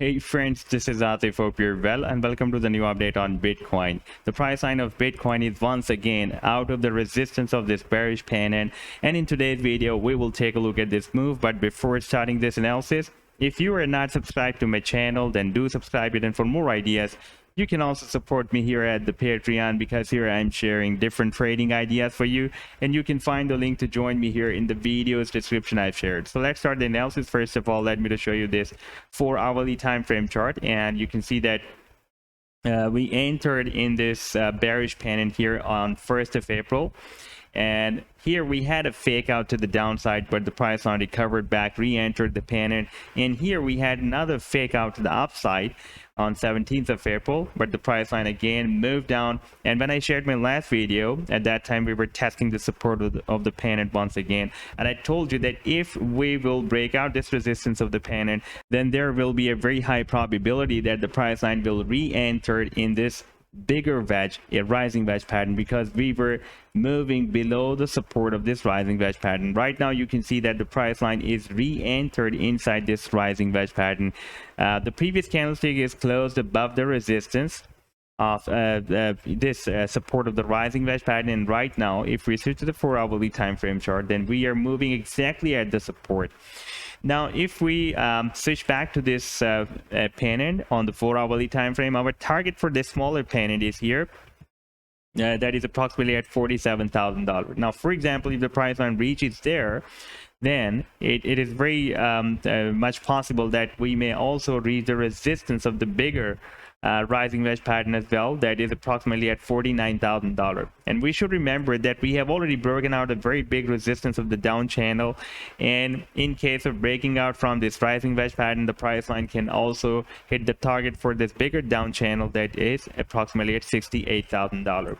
Hey friends, this is Atif. Hope you're well and welcome to the new update on Bitcoin. The price line of Bitcoin is once again out of the resistance of this bearish pennant, and in today's video we will take a look at this move. But before starting this analysis, if you are not subscribed to my channel, then do subscribe it, and for more ideas you can also support me here at the Patreon, because here I'm sharing different trading ideas for you, and you can find the link to join me here in the video's description I've shared. So let's start the analysis. First of all, let me to show you this 4-hourly time frame chart, and you can see that we entered in this bearish pennant here on 1st of April. And here we had a fake out to the downside, but the price line recovered back, re-entered the pennant. And here we had another fake out to the upside on 17th of April, but the price line again moved down. And when I shared my last video, at that time we were testing the support of the pennant once again, and I told you that if we will break out this resistance of the pennant, then there will be a very high probability that the price line will re-enter in this bigger wedge, a rising wedge pattern, because we were moving below the support of this rising wedge pattern. Right now you can see that the price line is re-entered inside this rising wedge pattern. The previous candlestick is closed above the resistance of this support of the rising wedge pattern, and right now if we switch to the 4-hourly time frame chart, then we are moving exactly at the support. Now if we switch back to this pennant on the 4-hourly time frame, our target for this smaller pennant is here. That is approximately at $47,000. Now for example, if the price line reaches there, then it is very much possible that we may also reach the resistance of the bigger rising wedge pattern as well, that is approximately at $49,000. And we should remember that we have already broken out a very big resistance of the down channel, and in case of breaking out from this rising wedge pattern, the price line can also hit the target for this bigger down channel, that is approximately at $68,000.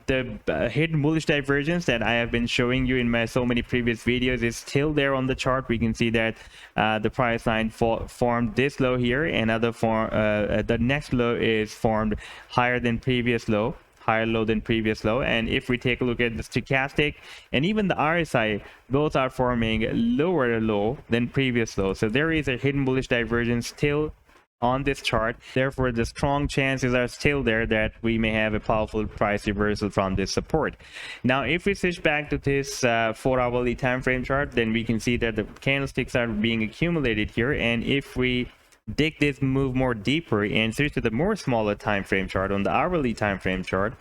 The hidden bullish divergence that I have been showing you in my so many previous videos is still there on the chart. We can see that the price line formed this low here, and the next low is formed higher than previous low, higher low than previous low. And if we take a look at the stochastic and even the RSI, both are forming lower low than previous low. So there is a hidden bullish divergence still on this chart. Therefore the strong chances are still there that we may have a powerful price reversal from this support. Now if we switch back to this 4-hourly time frame chart, then we can see that the candlesticks are being accumulated here. And if we dig this move more deeper and switch to the more smaller time frame chart on the hourly time frame chart,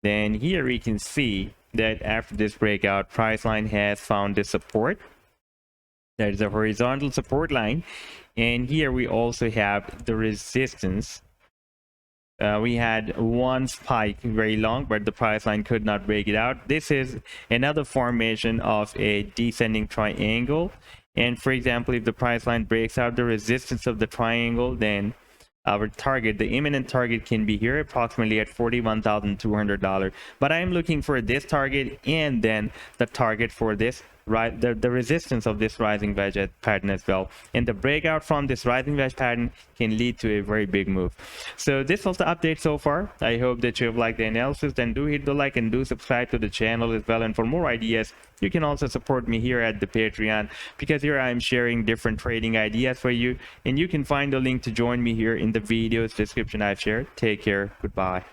then here we can see that after this breakout, price line has found this support. That is a horizontal support line, and here we also have the resistance. We had one spike very long, but the price line could not break it out. This is another formation of a descending triangle, and for example, if the price line breaks out the resistance of the triangle, then our target, the imminent target, can be here approximately at $41,200. But I am looking for this target and then the target for this, right, the resistance of this rising wedge pattern as well. And the breakout from this rising wedge pattern can lead to a very big move. So this was the update so far. I hope that you have liked the analysis. Then do hit the like and do subscribe to the channel as well. And for more ideas, you can also support me here at the Patreon, because here I'm sharing different trading ideas for you, and you can find the link to join me here in the video's description I've shared. Take care. Goodbye.